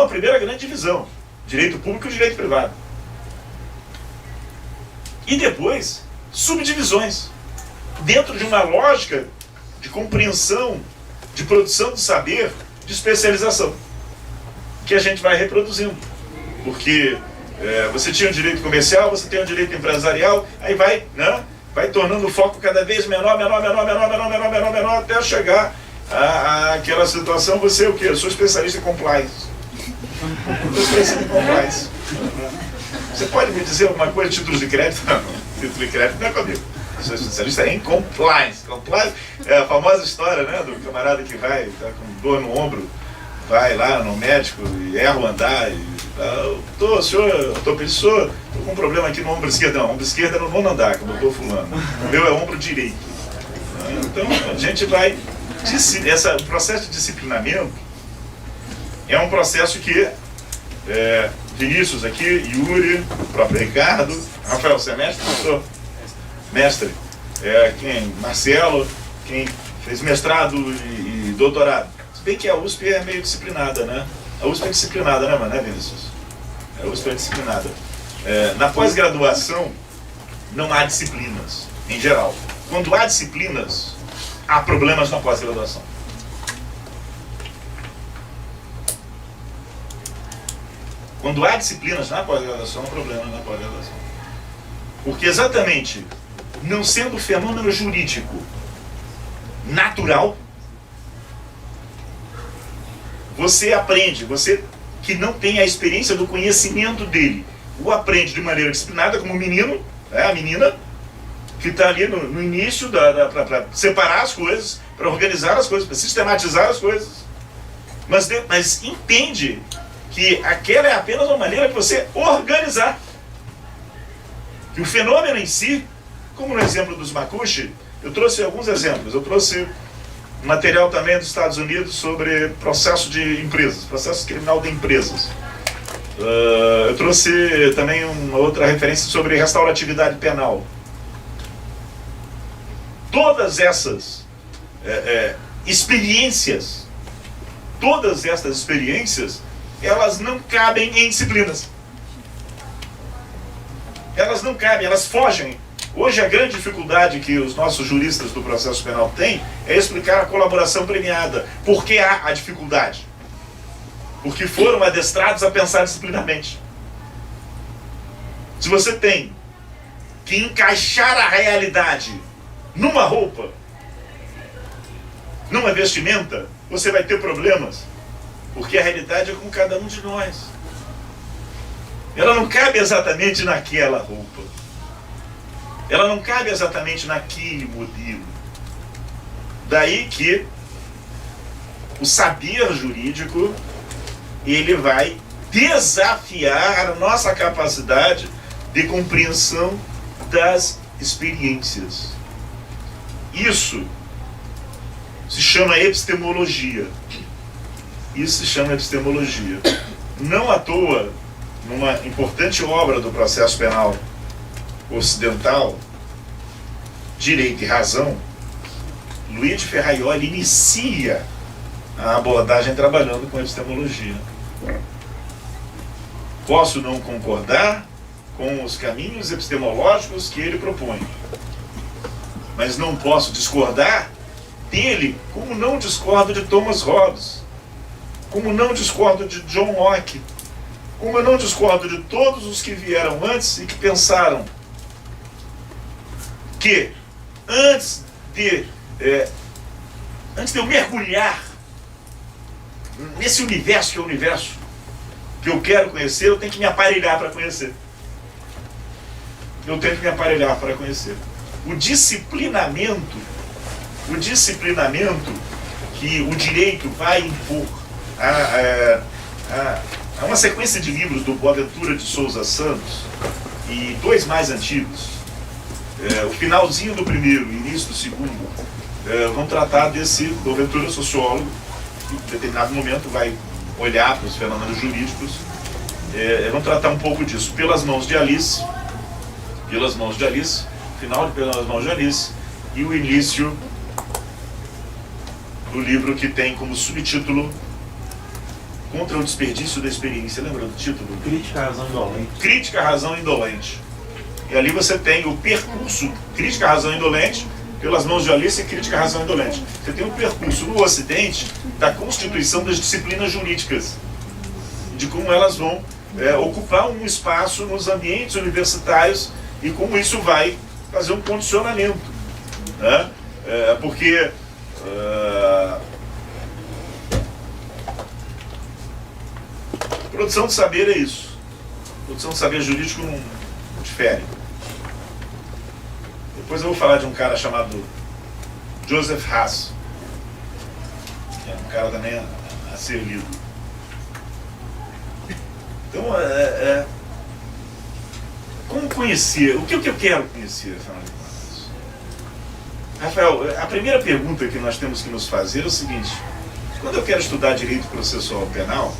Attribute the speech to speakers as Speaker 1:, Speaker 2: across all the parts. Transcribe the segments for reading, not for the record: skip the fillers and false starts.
Speaker 1: a primeira grande divisão: direito público e direito privado. E depois, subdivisões, dentro de uma lógica de compreensão, de produção de saber, de especialização, que a gente vai reproduzindo. Porque você tinha o direito comercial, você tem o direito empresarial, aí vai, né, vai tornando o foco cada vez menor, até chegar àquela situação. Você é o quê? Eu sou especialista em compliance. Eu sou especialista em compliance. Você pode me dizer alguma coisa de títulos de crédito? Não, título de crédito não é comigo. Eu sou especialista em compliance. Compliance é a famosa história, né, do camarada que vai, tá com dor no ombro, vai lá no médico e erra o andar e tô com um problema aqui no ombro esquerdo. Não, ombro esquerdo é no nono andar, como eu estou fulano. O meu é ombro direito. Então a gente vai... O processo de disciplinamento é um processo que Vinícius aqui, Yuri, o próprio Ricardo, Rafael, você é mestre, professor? Mestre. Marcelo, quem fez mestrado e doutorado. Se bem que a USP é meio disciplinada, né? A USP é disciplinada, né, Vinícius? A USP é disciplinada. Na pós-graduação, não há disciplinas, em geral. Quando há disciplinas, há problemas na pós-graduação. Quando há disciplinas na pós-graduação, há problemas na pós-graduação. Porque exatamente, não sendo fenômeno jurídico natural, você aprende, você que não tem a experiência do conhecimento dele, o aprende de maneira disciplinada, como o menino, a menina, que está ali no início para separar as coisas, para organizar as coisas, para sistematizar as coisas, mas entende que aquela é apenas uma maneira de você organizar. Que o fenômeno em si, como no exemplo dos Makushi, eu trouxe alguns exemplos. Eu trouxe material também dos Estados Unidos sobre processo de empresas, processo criminal de empresas. Eu trouxe também uma outra referência sobre restauratividade penal. Todas essas experiências, elas não cabem em disciplinas. Elas não cabem, elas fogem. Hoje a grande dificuldade que os nossos juristas do processo penal têm é explicar a colaboração premiada. Por que há a dificuldade? Porque foram adestrados a pensar disciplinamente. Se você tem que encaixar a realidade numa roupa, numa vestimenta, você vai ter problemas. Porque a realidade é com cada um de nós. Ela não cabe exatamente naquela roupa. Ela não cabe exatamente naquele modelo. Daí que o saber jurídico, ele vai desafiar a nossa capacidade de compreensão das experiências. Isso se chama epistemologia. Isso se chama epistemologia. Não à toa, numa importante obra do processo penal ocidental, Direito e Razão, Luigi Ferraioli inicia a abordagem trabalhando com epistemologia. Posso não concordar com os caminhos epistemológicos que ele propõe, mas não posso discordar dele, como não discordo de Thomas Hobbes, como não discordo de John Locke, como eu não discordo de todos os que vieram antes e que pensaram que antes de eu mergulhar nesse universo que é o universo que eu quero conhecer, eu tenho que me aparelhar para conhecer. Eu tenho que me aparelhar para conhecer. O disciplinamento que o direito vai impor há uma sequência de livros do Boaventura de Souza Santos e dois mais antigos, o finalzinho do primeiro e início do segundo, vão tratar desse Boaventura sociólogo, que em determinado momento vai olhar para os fenômenos jurídicos, vão tratar um pouco disso, pelas mãos de Alice, final de Pelas Mãos de Alice, e o início do livro que tem como subtítulo contra o desperdício da experiência. Lembra do título?
Speaker 2: Crítica à razão indolente.
Speaker 1: Crítica à razão indolente. E ali você tem o percurso crítica à razão indolente, pelas mãos de Alice, e crítica à razão indolente. Você tem um percurso no Ocidente da constituição das disciplinas jurídicas, de como elas vão ocupar um espaço nos ambientes universitários e como isso vai fazer um condicionamento, né? Porque produção de saber é isso. Produção de saber jurídico não difere. Depois eu vou falar de um cara chamado Joseph Haas, que é um cara também a ser lido. Então, como conhecer? O que eu quero conhecer, afinal de contas? Rafael, a primeira pergunta que nós temos que nos fazer é o seguinte: quando eu quero estudar direito processual penal,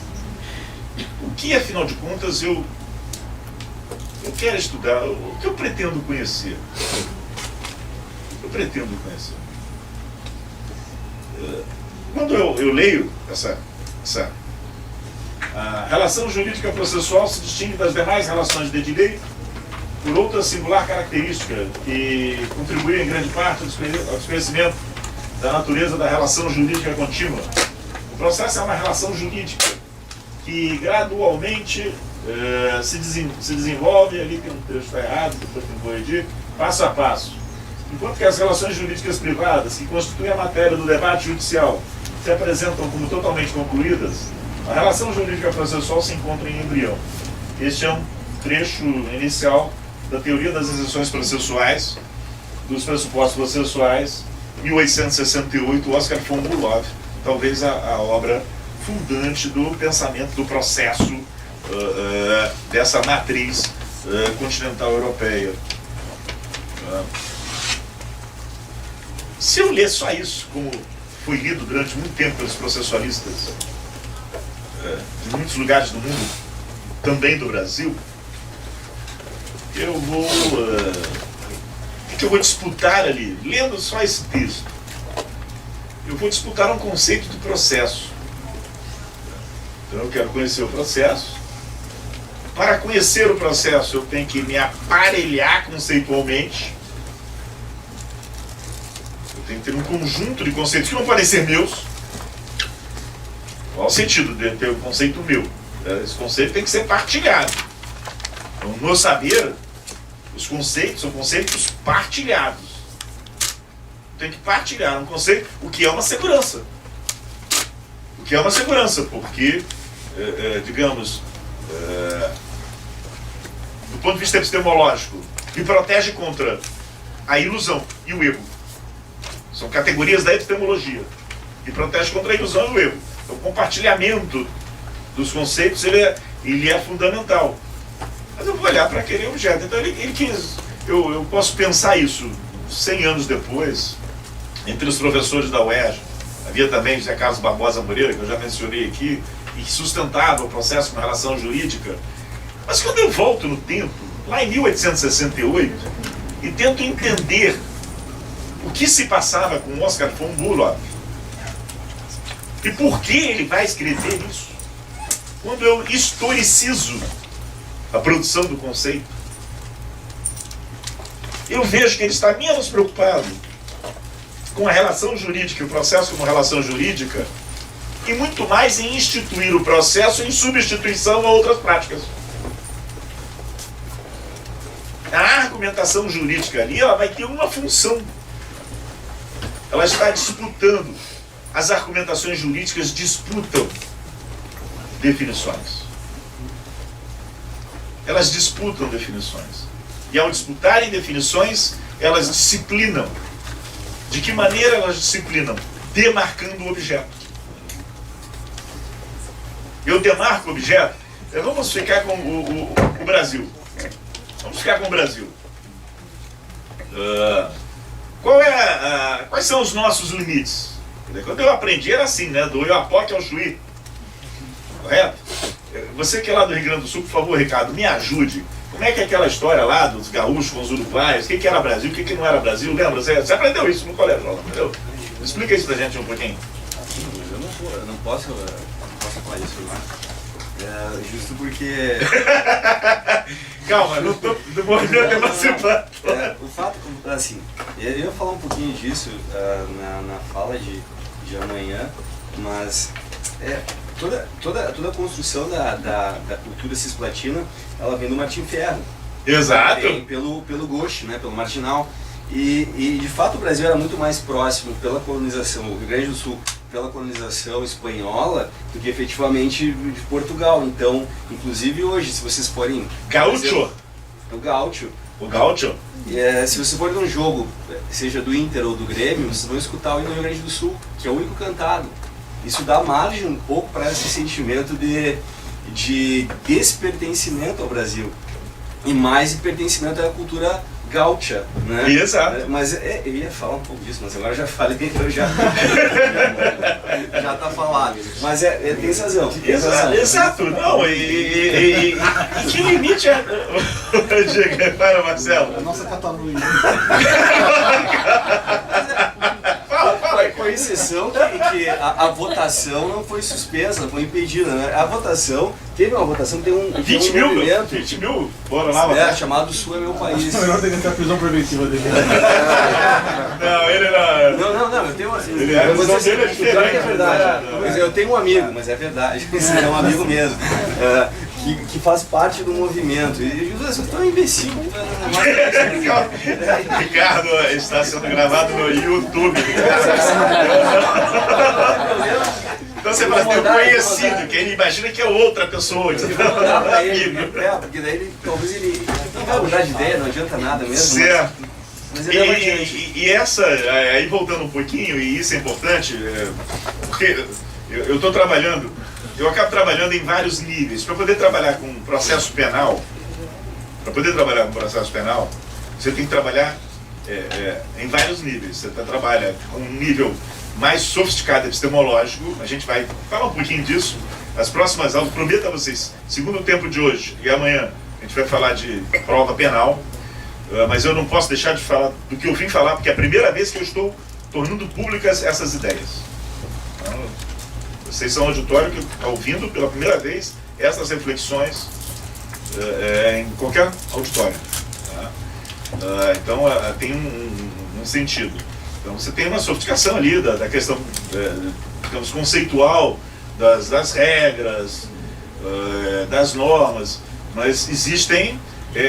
Speaker 1: o que, afinal de contas, eu quero estudar? O que eu pretendo conhecer? Eu pretendo conhecer. Quando eu leio a relação jurídica processual se distingue das demais relações de direito por outra singular característica que contribuiu em grande parte ao desconhecimento da natureza da relação jurídica contínua. O processo é uma relação jurídica que gradualmente se desenvolve, ali tem um texto errado, depois tem que corrigir, passo a passo. Enquanto que as relações jurídicas privadas, que constituem a matéria do debate judicial, se apresentam como totalmente concluídas, a relação jurídica processual se encontra em embrião. Este é um trecho inicial da teoria das exceções processuais, dos pressupostos processuais, 1868, Oscar von Bülow, talvez a obra fundante do pensamento do processo dessa matriz continental europeia. Se eu ler só isso, como foi lido durante muito tempo pelos processualistas de muitos lugares do mundo, também do Brasil, eu vou... o que eu vou disputar ali, lendo só esse texto? Eu vou disputar um conceito de processo. Então eu quero conhecer o processo. Para conhecer o processo, eu tenho que me aparelhar conceitualmente. Eu tenho que ter um conjunto de conceitos que não podem ser meus. Qual o sentido de ter um conceito meu? Esse conceito tem que ser partilhado. Então, no saber, os conceitos são conceitos partilhados. Tem que partilhar um conceito, o que é uma segurança. O que é uma segurança, porque, digamos, do ponto de vista epistemológico, me protege contra a ilusão e o erro. São categorias da epistemologia. E protege contra a ilusão e o erro. Então, o compartilhamento dos conceitos ele é fundamental. Mas eu vou olhar para aquele objeto. Então, ele quis... Eu posso pensar isso 100 anos depois, entre os professores da UERJ. Havia também José Carlos Barbosa Moreira, que eu já mencionei aqui, e que sustentava o processo com relação jurídica. Mas quando eu volto no tempo, lá em 1868, e tento entender o que se passava com Oscar von Bülow, e por que ele vai escrever isso, quando eu historicizo a produção do conceito, eu vejo que ele está menos preocupado com a relação jurídica, o processo como relação jurídica, e muito mais em instituir o processo em substituição a outras práticas. A argumentação jurídica ali, ela vai ter uma função. Ela está disputando. As argumentações jurídicas disputam definições. Elas disputam definições. E ao disputarem definições, elas disciplinam. De que maneira elas disciplinam? Demarcando o objeto. Eu demarco o objeto. Vamos ficar com o Brasil. Vamos ficar com o Brasil. Quais são os nossos limites? Quando eu aprendi era assim, né? Do Oiapoque ao Chuí. Correto? Você que é lá do Rio Grande do Sul, por favor, Ricardo, me ajude. Como é que é aquela história lá dos gaúchos com os uruguaios? O que era Brasil, o que não era Brasil? Lembra? Você aprendeu isso no colégio, não aprendeu? Explica isso pra gente um pouquinho.
Speaker 3: Eu não posso
Speaker 2: Pode afirmar. Justo porque...
Speaker 1: Calma, não tô do movimento emancipatório.
Speaker 2: O fato, assim, eu ia falar um pouquinho disso na fala de amanhã, mas toda a construção da cultura cisplatina, ela vem do Martim Fierro.
Speaker 1: Exato.
Speaker 2: Vem pelo Gauche, né, pelo Martinal. E de fato o Brasil era muito mais próximo pela colonização, o Rio Grande do Sul, pela colonização espanhola, do que efetivamente de Portugal. Então, inclusive hoje, se vocês forem...
Speaker 1: Gaúcho.
Speaker 2: O Gaúcho.
Speaker 1: O Gaúcho.
Speaker 2: Se vocês forem num jogo, seja do Inter ou do Grêmio, vocês vão escutar o hino do Rio Grande do Sul, que é o único cantado. Isso dá margem um pouco para esse sentimento de despertencimento ao Brasil. E mais de pertencimento à cultura gaúcha, né?
Speaker 1: Exato.
Speaker 2: Mas eu ia falar um pouco disso, mas agora eu já falei, então já tá falado. Mas tem razão.
Speaker 1: Exato. Não, e que limite é... Para, Marcelo.
Speaker 3: A nossa Catalunha.
Speaker 2: Com a exceção que a votação não foi suspensa, foi impedida, né? A votação, teve uma votação, tem um
Speaker 1: 20 mil,
Speaker 2: movimento
Speaker 1: 20 mil, bora lá,
Speaker 2: chamado Sul é Meu País.
Speaker 3: É melhor ter que ter a prisão preventiva dele.
Speaker 1: Não, ele era...
Speaker 2: Não, eu tenho assim.
Speaker 1: Ele é,
Speaker 2: Pior que é
Speaker 1: diferente.
Speaker 2: verdade. Mas eu tenho um amigo, mas é verdade. Esse é um amigo mesmo. Que faz parte do movimento. E vocês estão imbecil.
Speaker 1: Ricardo está sendo gravado no YouTube. Então você vai ter um conhecido, que ele imagina que é outra pessoa.
Speaker 2: Eu vou mandar pra ele, porque daí talvez ele não vai mudar de ideia, não adianta nada mesmo.
Speaker 1: Certo.
Speaker 2: Mas ele é mais adiante.
Speaker 1: E essa, aí voltando um pouquinho, e isso é importante, porque eu estou trabalhando, eu acabo trabalhando em vários níveis. Para poder trabalhar com processo penal, você tem que trabalhar em vários níveis. Você trabalha com um nível mais sofisticado epistemológico, a gente vai falar um pouquinho disso. As próximas aulas, prometo a vocês, segundo tempo de hoje e amanhã, a gente vai falar de prova penal, mas eu não posso deixar de falar do que eu vim falar, porque é a primeira vez que eu estou tornando públicas essas ideias. Então, vocês são um auditório que está ouvindo pela primeira vez essas reflexões em qualquer auditório. Tá? Então tem um sentido. Então você tem uma sofisticação ali da questão, digamos, conceitual das regras, das normas, mas existem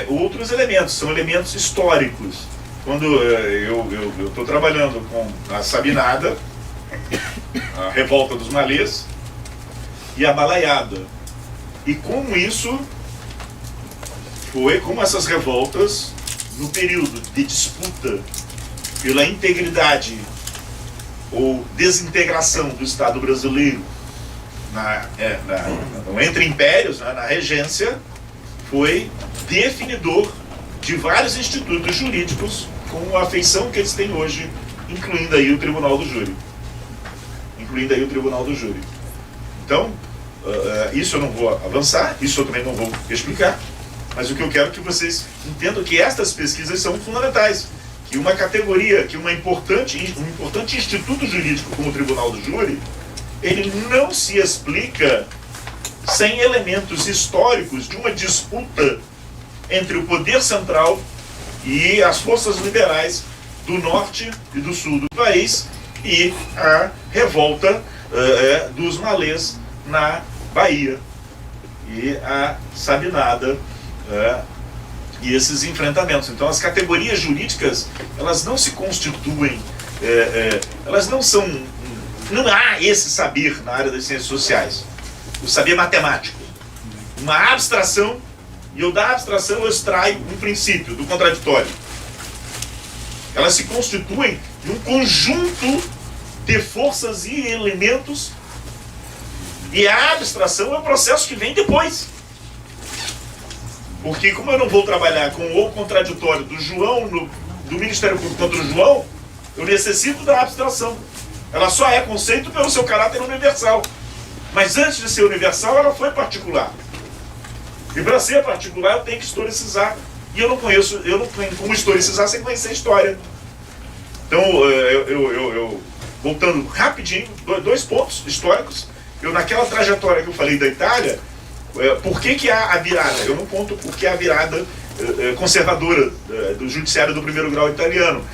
Speaker 1: outros elementos, são elementos históricos. Quando eu estou trabalhando com a Sabinada, a revolta dos malês e a balaiada, e como isso foi, como essas revoltas, no período de disputa pela integridade ou desintegração do Estado brasileiro entre impérios, na regência, foi definidor de vários institutos jurídicos com a feição que eles têm hoje, incluindo aí o Tribunal do Júri. Então, isso eu não vou avançar, isso eu também não vou explicar, mas o que eu quero é que vocês entendam que estas pesquisas são fundamentais, que uma categoria, que um importante instituto jurídico como o Tribunal do Júri, ele não se explica sem elementos históricos de uma disputa entre o poder central e as forças liberais do norte e do sul do país e a revolta dos malês na Bahia e a Sabinada e esses enfrentamentos. Então as categorias jurídicas, elas não se constituem, elas não são, não há esse saber na área das ciências sociais, o saber matemático, uma abstração, e eu da abstração eu extraio um princípio do contraditório. Elas se constituem num conjunto de forças e elementos, e a abstração é um processo que vem depois. Porque como eu não vou trabalhar com o contraditório do João, do Ministério Público contra o João, eu necessito da abstração. Ela só é conceito pelo seu caráter universal. Mas antes de ser universal, ela foi particular. E para ser particular, eu tenho que historicizar. E eu não tenho como historicizar sem conhecer a história. Então, voltando rapidinho, dois pontos históricos naquela trajetória que eu falei da Itália, por que há a virada? Eu não conto por que há a virada conservadora do judiciário do primeiro grau italiano.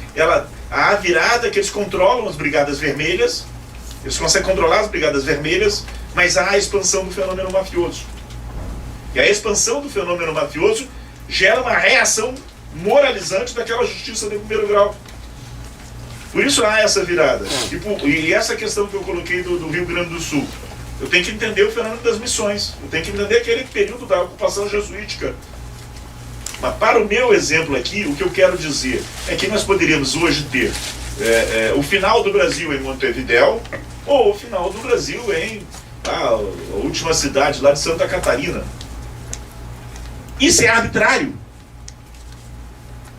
Speaker 1: Há a virada que eles controlam as brigadas vermelhas, eles conseguem controlar as brigadas vermelhas, mas há a expansão do fenômeno mafioso. E a expansão do fenômeno mafioso gera uma reação moralizante daquela justiça de primeiro grau. Por isso há essa virada. E essa questão que eu coloquei do Rio Grande do Sul. Eu tenho que entender o fenômeno das missões. Eu tenho que entender aquele período da ocupação jesuítica. Mas para o meu exemplo aqui, o que eu quero dizer é que nós poderíamos hoje ter o final do Brasil em Montevidéu, ou o final do Brasil em a última cidade lá de Santa Catarina. Isso é arbitrário.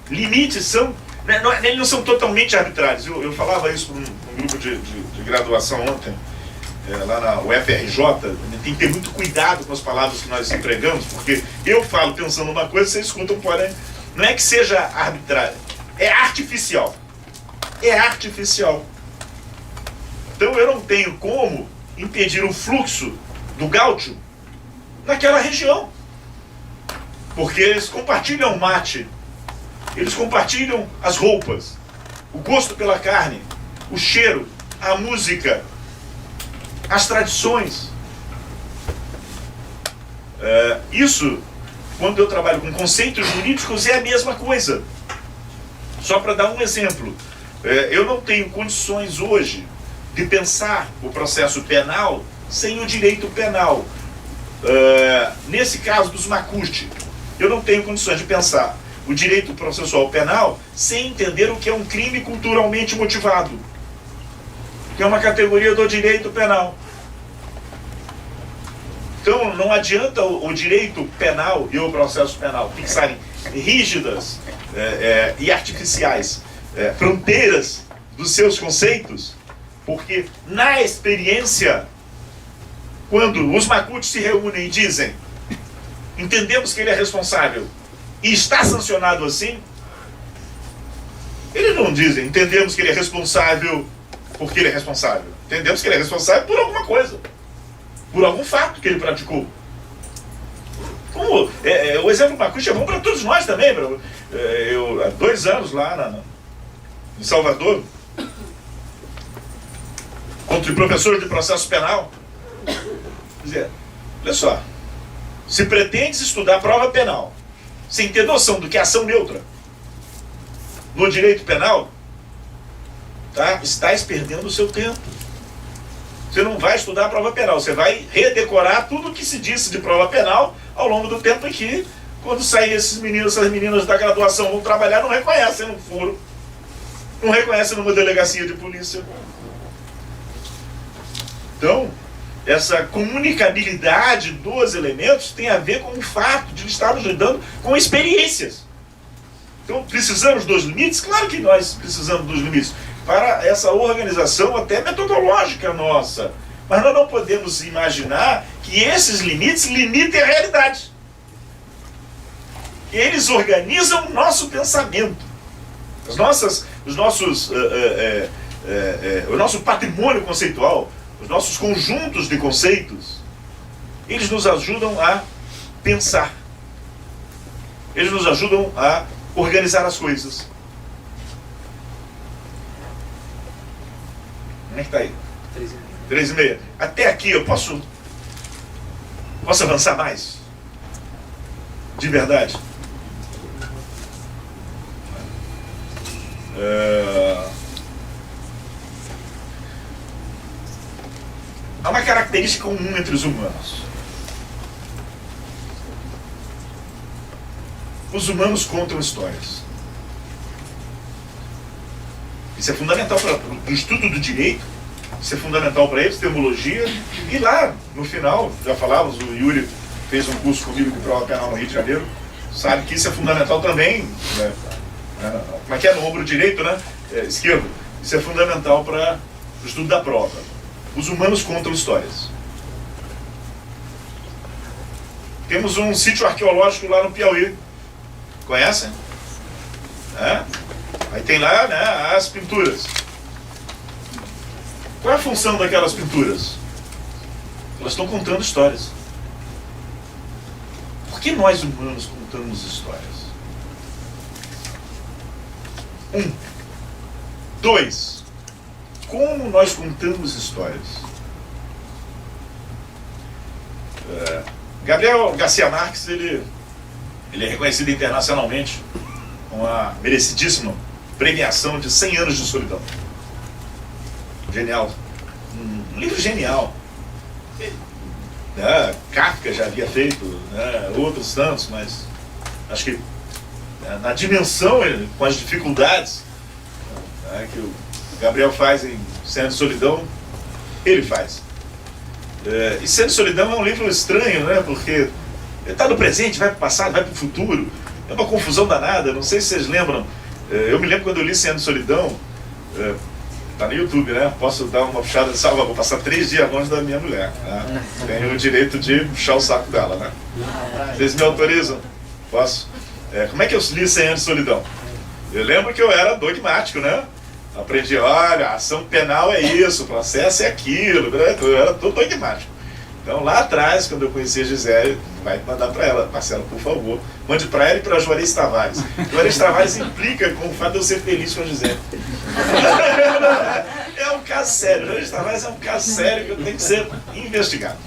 Speaker 1: Limites eles não são totalmente arbitrários. Eu falava isso para um grupo de graduação ontem, lá na UFRJ. Tem que ter muito cuidado com as palavras que nós empregamos, porque eu falo pensando uma coisa, vocês escutam, porém, não é que seja arbitrário, é artificial. É artificial. Então eu não tenho como impedir o fluxo do gáudio naquela região, porque eles compartilham o mate, eles compartilham as roupas, o gosto pela carne, o cheiro, a música, as tradições. Isso, quando eu trabalho com conceitos jurídicos, é a mesma coisa. Só para dar um exemplo, eu não tenho condições hoje de pensar o processo penal sem o direito penal. Nesse caso dos Macuste, eu não tenho condições de pensar o direito processual penal sem entender o que é um crime culturalmente motivado, que é uma categoria do direito penal. Então não adianta o direito penal e o processo penal fixarem rígidas e artificiais fronteiras dos seus conceitos, porque na experiência, quando os Macuti se reúnem e dizem entendemos que ele é responsável e está sancionado assim, eles não dizem entendemos que ele é responsável porque ele é responsável. Entendemos que ele é responsável por alguma coisa, por algum fato que ele praticou. Como o exemplo do Macuti é bom para todos nós também. Eu, há 2 anos lá em Salvador, contra o professor de processo penal, quer dizer, olha só, se pretendes estudar prova penal sem ter noção do que é ação neutra no direito penal, estás perdendo o seu tempo. Você não vai estudar a prova penal, você vai redecorar tudo o que se disse de prova penal ao longo do tempo em que, quando saem esses meninos, essas meninas da graduação vão trabalhar, não reconhecem no foro, não reconhecem numa delegacia de polícia. Então, essa comunicabilidade dos elementos tem a ver com o fato de estarmos lidando com experiências. Então, precisamos dos limites? Claro que nós precisamos dos limites para essa organização até metodológica nossa. Mas nós não podemos imaginar que esses limites limitem a realidade. Eles organizam o nosso pensamento. O nosso patrimônio conceitual, os nossos conjuntos de conceitos, eles nos ajudam a pensar. Eles nos ajudam a organizar as coisas. Como é que está aí? 3h30. Até aqui eu posso avançar mais? De verdade. Há uma característica comum entre os humanos. Os humanos contam histórias. Isso é fundamental para o estudo do direito, isso é fundamental para a epistemologia. E lá, no final, já falávamos, o Yuri fez um curso comigo de prova penal no Rio de Janeiro, sabe que isso é fundamental também, né? Como é que é no ombro direito, né? Esquerdo. Isso é fundamental para o estudo da prova. Os humanos contam histórias. Temos um sítio arqueológico lá no Piauí. Conhecem? Aí tem lá, né, as pinturas. Qual é a função daquelas pinturas? Elas estão contando histórias. Por que nós humanos contamos histórias? 1. 2. Como nós contamos histórias? Gabriel Garcia Marques, ele é reconhecido internacionalmente com a merecidíssima premiação de 100 anos de solidão. Genial. Um livro genial. Kafka já havia feito, outros tantos, mas acho que na dimensão, com as dificuldades que o Gabriel faz em 100 anos de solidão, ele faz. E 100 anos de solidão é um livro estranho, porque ele está no presente, vai para o passado, vai para o futuro. É uma confusão danada, não sei se vocês lembram. Eu me lembro quando eu li 100 anos de solidão, tá no YouTube, Posso dar uma puxada de salva, vou passar 3 dias longe da minha mulher. Tenho o direito de puxar o saco dela, Vocês me autorizam? Posso? Como é que eu li 100 anos de solidão? Eu lembro que eu era dogmático, Aprendi, olha, a ação penal é isso, o processo é aquilo, eu era todo dogmático. Então lá atrás, quando eu conheci a Gisele, vai mandar para ela, Marcelo, por favor, mande para ela e para a Juarez Tavares. Juarez Tavares implica com o fato de eu ser feliz com a Gisele. É um caso sério, Juarez Tavares é um caso sério que tem que ser investigado.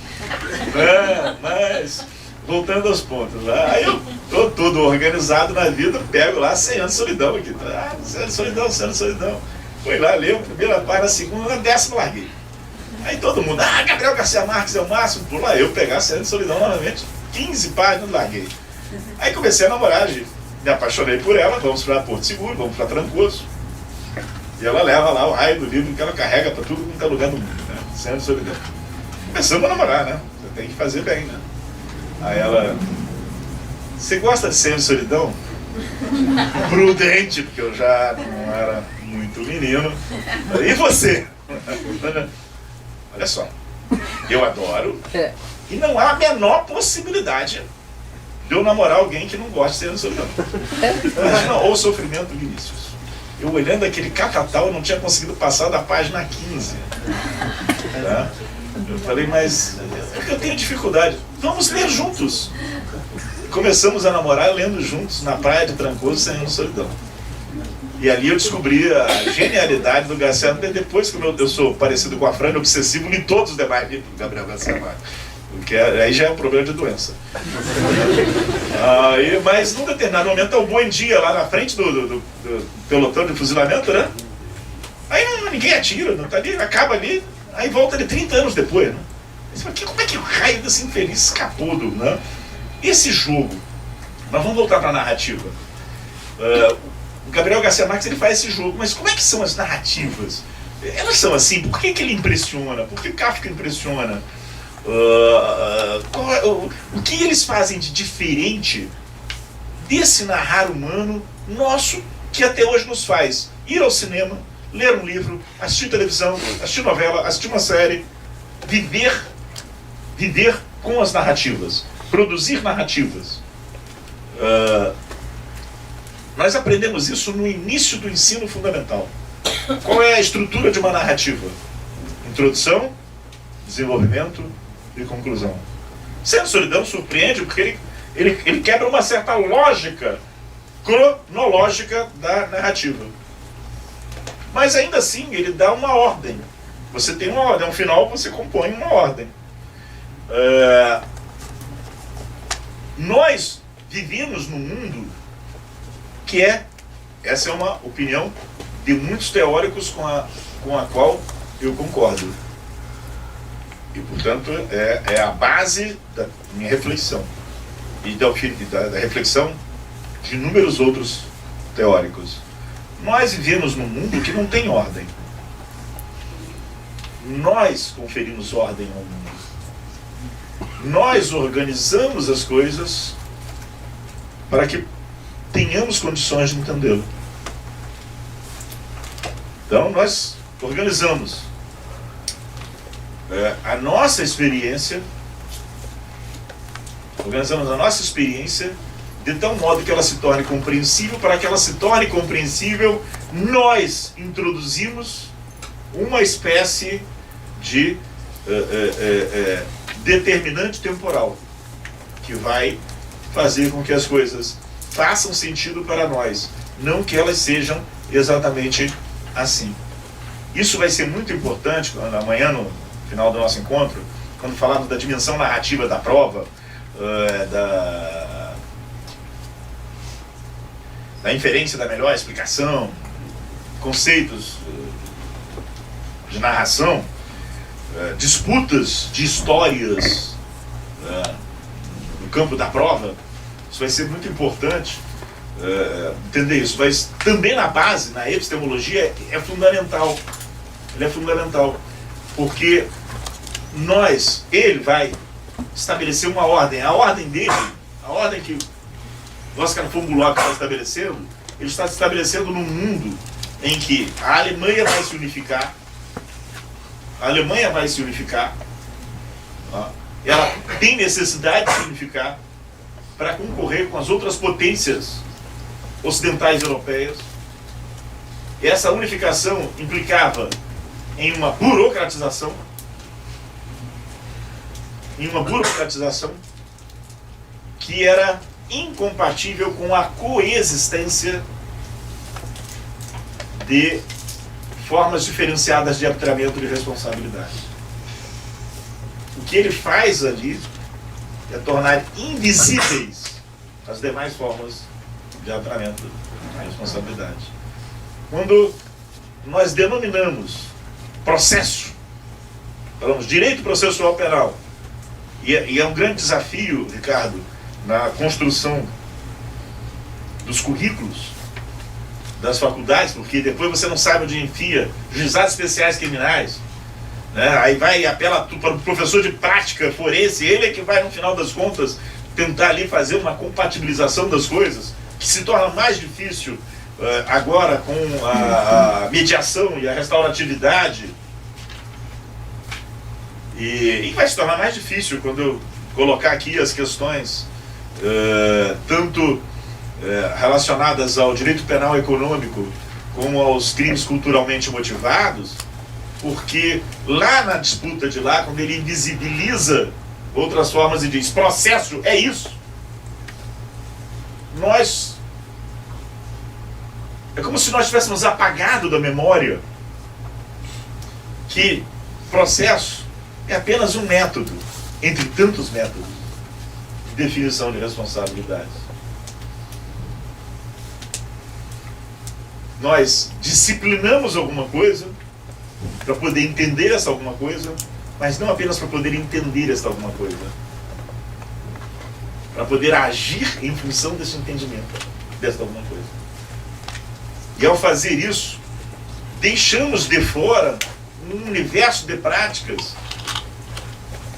Speaker 1: Mas, voltando aos pontos, aí eu tô todo organizado na vida, pego lá 100 anos de solidão aqui. 100 anos de solidão, 100 anos de solidão. Fui lá, leu a primeira página, a segunda, na 10ª larguei. Aí todo mundo, Gabriel Garcia Marques é o máximo, por lá eu pegar 100 anos de solidão novamente, 15 páginas, larguei. Aí comecei a namorar, me apaixonei por ela, vamos para Porto Seguro, vamos para Trancoso. E ela leva lá o raio do livro que ela carrega para tudo quanto é lugar do mundo, 100 anos de solidão. Começamos a namorar, Você tem que fazer bem, Aí ela, você gosta de 100 anos de solidão? Prudente, porque eu já não era muito menino. E você? Olha só, eu adoro e não há a menor possibilidade de eu namorar alguém que não gosta de 100 anos de solidão. Imagina o sofrimento do Vinícius. Eu olhando aquele catatal, eu não tinha conseguido passar da página 15. Eu falei, mas eu tenho dificuldade. Vamos ler juntos. Começamos a namorar lendo juntos na praia de Trancoso, 100 anos de solidão. E ali eu descobri a genialidade do Garcia Marques. Depois que eu sou parecido com a Fran, obsessivo, li todos os demais livros do Gabriel Garcia Marques. Porque aí já é um problema de doença. Mas num determinado momento é o bom dia lá na frente do pelotão de fuzilamento, Aí ninguém atira, não tá ali, acaba ali, aí volta ali 30 anos depois, Você fala, como é que o raio desse infeliz escapou do, Esse jogo, nós vamos voltar para a narrativa. O Gabriel Garcia Marques ele faz esse jogo, mas como é que são as narrativas? Elas são assim, por que ele impressiona? Por que Kafka impressiona? O que eles fazem de diferente desse narrar humano nosso que até hoje nos faz ir ao cinema, ler um livro, assistir televisão, assistir novela, assistir uma série, viver com as narrativas, produzir narrativas. Nós aprendemos isso no início do ensino fundamental. Qual é a estrutura de uma narrativa? Introdução, desenvolvimento e conclusão. 100 anos de solidão surpreende porque ele quebra uma certa lógica cronológica da narrativa. Mas ainda assim ele dá uma ordem. Você tem uma ordem, ao final você compõe uma ordem. Nós vivemos num mundo que essa é uma opinião de muitos teóricos com a qual eu concordo. E, portanto, é a base da minha reflexão. E da reflexão de inúmeros outros teóricos. Nós vivemos num mundo que não tem ordem. Nós conferimos ordem ao mundo. Nós organizamos as coisas para que tenhamos condições de entendê-lo. Então nós organizamos a nossa experiência, de tal modo que ela se torne compreensível. Para que ela se torne compreensível, nós introduzimos uma espécie de determinante temporal que vai fazer com que as coisas façam sentido para nós, não que elas sejam exatamente assim. Isso vai ser muito importante amanhã, no final do nosso encontro, quando falarmos da dimensão narrativa da prova, da inferência da melhor explicação, conceitos de narração, disputas de histórias no campo da prova. Isso vai ser muito importante entender isso, mas também na base, na epistemologia, é fundamental. Ele é fundamental, porque ele vai estabelecer uma ordem. A ordem dele, a ordem que o Oscar von Bullock está estabelecendo, ele está estabelecendo num mundo em que a Alemanha vai se unificar. A Alemanha vai se unificar. Ela tem necessidade de se unificar para concorrer com as outras potências ocidentais europeias. Essa unificação implicava em uma burocratização, que era incompatível com a coexistência de formas diferenciadas de arbitramento de responsabilidade. O que ele faz ali é tornar invisíveis as demais formas de arbitramento de responsabilidade. Quando nós denominamos processo, falamos direito processual penal, e é um grande desafio, Ricardo, na construção dos currículos das faculdades, porque depois você não sabe onde enfia juizados especiais criminais, né? Aí vai e apela para o professor de prática forense, ele é que vai, no final das contas, tentar ali fazer uma compatibilização das coisas, que se torna mais difícil agora com a mediação e a restauratividade, e vai se tornar mais difícil quando eu colocar aqui as questões tanto relacionadas ao direito penal econômico como aos crimes culturalmente motivados, porque lá na disputa de lá, quando ele invisibiliza outras formas e diz processo é isso, é como se nós tivéssemos apagado da memória que processo é apenas um método entre tantos métodos de definição de responsabilidades. Nós disciplinamos alguma coisa para poder entender essa alguma coisa, mas não apenas para poder entender essa alguma coisa, para poder agir em função desse entendimento dessa alguma coisa. E ao fazer isso, deixamos de fora um universo de práticas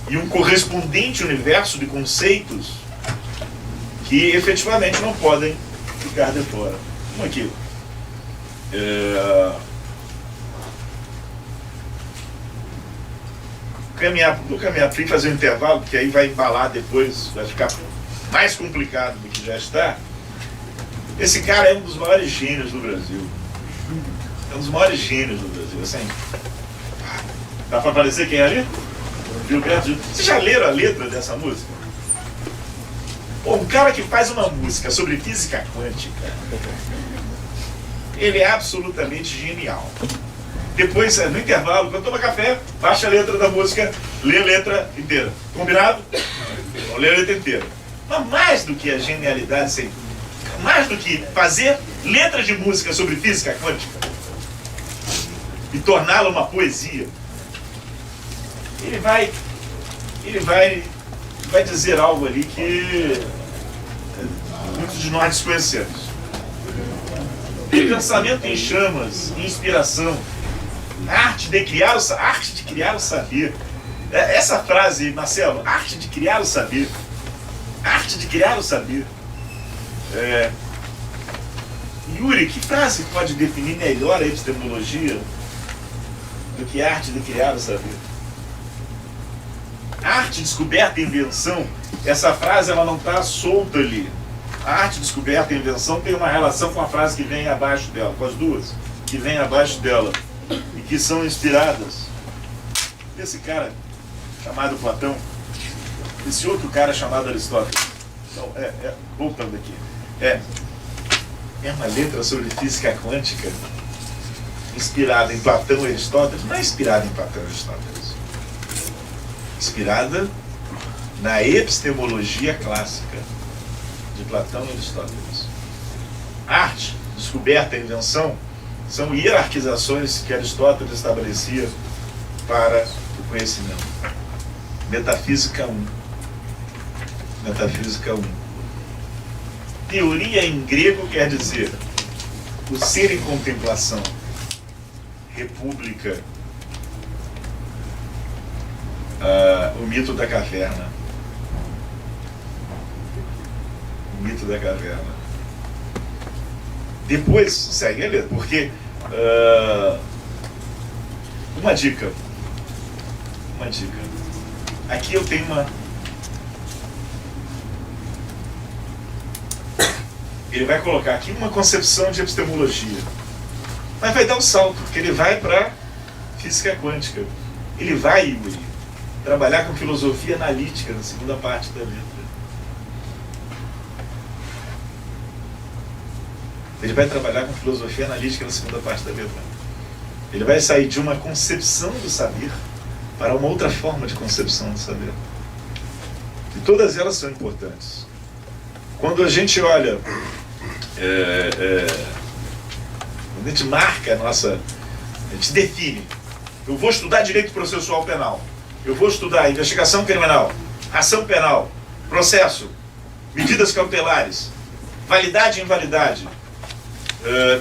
Speaker 1: e um correspondente universo de conceitos que efetivamente não podem ficar de fora. Como aqui. Vou caminhar para fazer um intervalo, porque aí vai embalar depois, vai ficar mais complicado do que já está. Esse cara é um dos maiores gênios do Brasil. É um dos maiores gênios do Brasil, assim. Dá para aparecer quem é ali? Gilberto. Vocês já leram a letra dessa música? Pô, um cara que faz uma música sobre física quântica, ele é absolutamente genial. Depois, no intervalo, quando toma café, baixa a letra da música, lê a letra inteira. Combinado? Então, lê a letra inteira. Mas mais do que a genialidade, mais do que fazer letra de música sobre física quântica e torná-la uma poesia, ele vai dizer algo ali que muitos de nós desconhecemos. Pensamento em chamas, inspiração, arte de criar o saber. Essa frase, Marcelo, arte de criar o saber. Arte de criar o saber. Yuri, que frase pode definir melhor a epistemologia do que arte de criar o saber? Arte, descoberta e invenção, essa frase ela não está solta ali. A arte, descoberta e invenção tem uma relação com a frase que vem abaixo dela, com as duas que vem abaixo dela e que são inspiradas desse cara chamado Platão. esse outro cara chamado Aristóteles. Então, voltando aqui. É uma letra sobre física quântica inspirada em Platão e Aristóteles. Não é inspirada em Platão e Aristóteles. Inspirada na epistemologia clássica de Platão e Aristóteles. Arte, descoberta e invenção são hierarquizações que Aristóteles estabelecia para o conhecimento. Metafísica 1. Metafísica 1. Teoria em grego quer dizer o ser em contemplação. República. O mito da caverna. O mito da caverna. Depois segue a letra, porque uma dica. Aqui eu tenho uma. Ele vai colocar aqui uma concepção de epistemologia, mas vai dar um salto, porque ele vai para física quântica. Ele vai, Yuri, trabalhar com filosofia analítica na segunda parte da letra. Ele vai trabalhar com filosofia analítica na segunda parte da letra. Ele vai sair de uma concepção do saber para uma outra forma de concepção do saber. E todas elas são importantes. Quando a gente olha, quando a gente marca a gente define. Eu vou estudar direito processual penal. Eu vou estudar investigação criminal, ação penal, processo, medidas cautelares, validade e invalidade,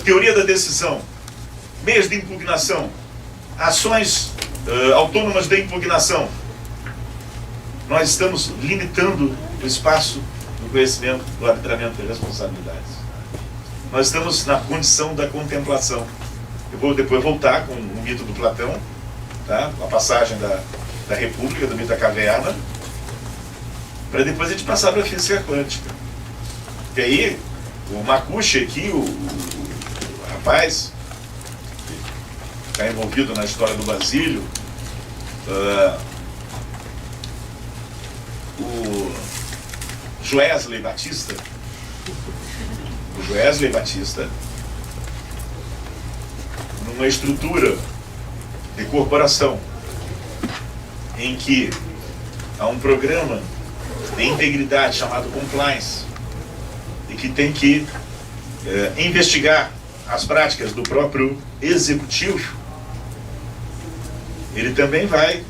Speaker 1: teoria da decisão, meios de impugnação, ações autônomas de impugnação. Nós estamos limitando o espaço do conhecimento, do arbitramento e responsabilidades. Nós estamos na condição da contemplação. Eu vou depois voltar com o mito do Platão, tá? A passagem da República, do mito da caverna, para depois a gente passar para a física quântica. E aí, o Makushi aqui, o rapaz que está envolvido na história do Basílio, o Joesley Batista, numa estrutura de corporação em que há um programa de integridade chamado compliance e que tem que investigar as práticas do próprio executivo, ele também vai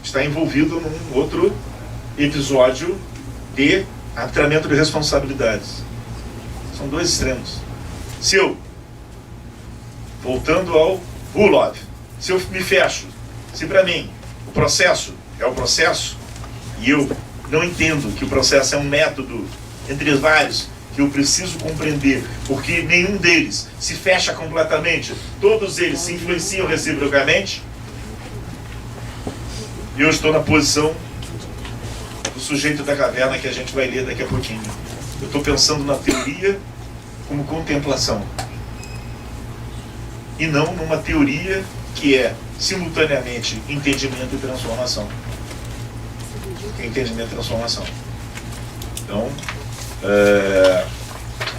Speaker 1: estar envolvido num outro episódio de arbitramento de responsabilidades. São dois extremos. Se eu, voltando ao Bulov, se eu me fecho, se para mim o processo é o processo e eu não entendo que o processo é um método entre vários que eu preciso compreender, porque nenhum deles se fecha completamente, todos eles se influenciam reciprocamente, eu estou na posição do sujeito da caverna que a gente vai ler daqui a pouquinho. Eu estou pensando na teoria como contemplação e não numa teoria que é simultaneamente entendimento e transformação. Entendimento e transformação. Então,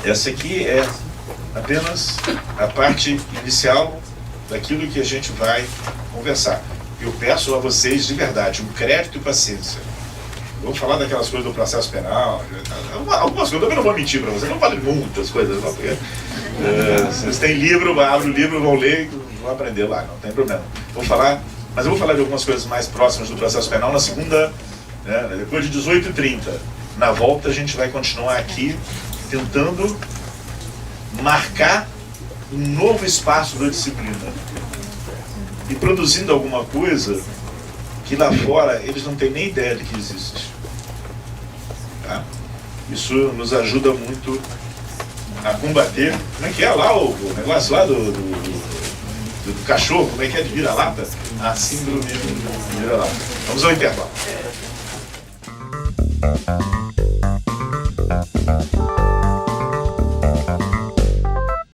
Speaker 1: essa aqui é apenas a parte inicial daquilo que a gente vai conversar. Eu peço a vocês, de verdade, um crédito e paciência. Vamos falar daquelas coisas do processo penal, algumas coisas, eu não vou mentir para vocês, não falei muitas coisas, não, porque, vocês têm livro, abrem o livro, vão ler e vão aprender lá, não tem problema. Mas eu vou falar de algumas coisas mais próximas do processo penal na segunda, depois de 18h30. Na volta a gente vai continuar aqui tentando marcar um novo espaço da disciplina e produzindo alguma coisa que lá fora eles não têm nem ideia de que existe. Tá? Isso nos ajuda muito a combater. Como é que é lá o negócio lá do cachorro? Como é que é de vira-lata? A síndrome de vira-lata. Vamos ao intervalo.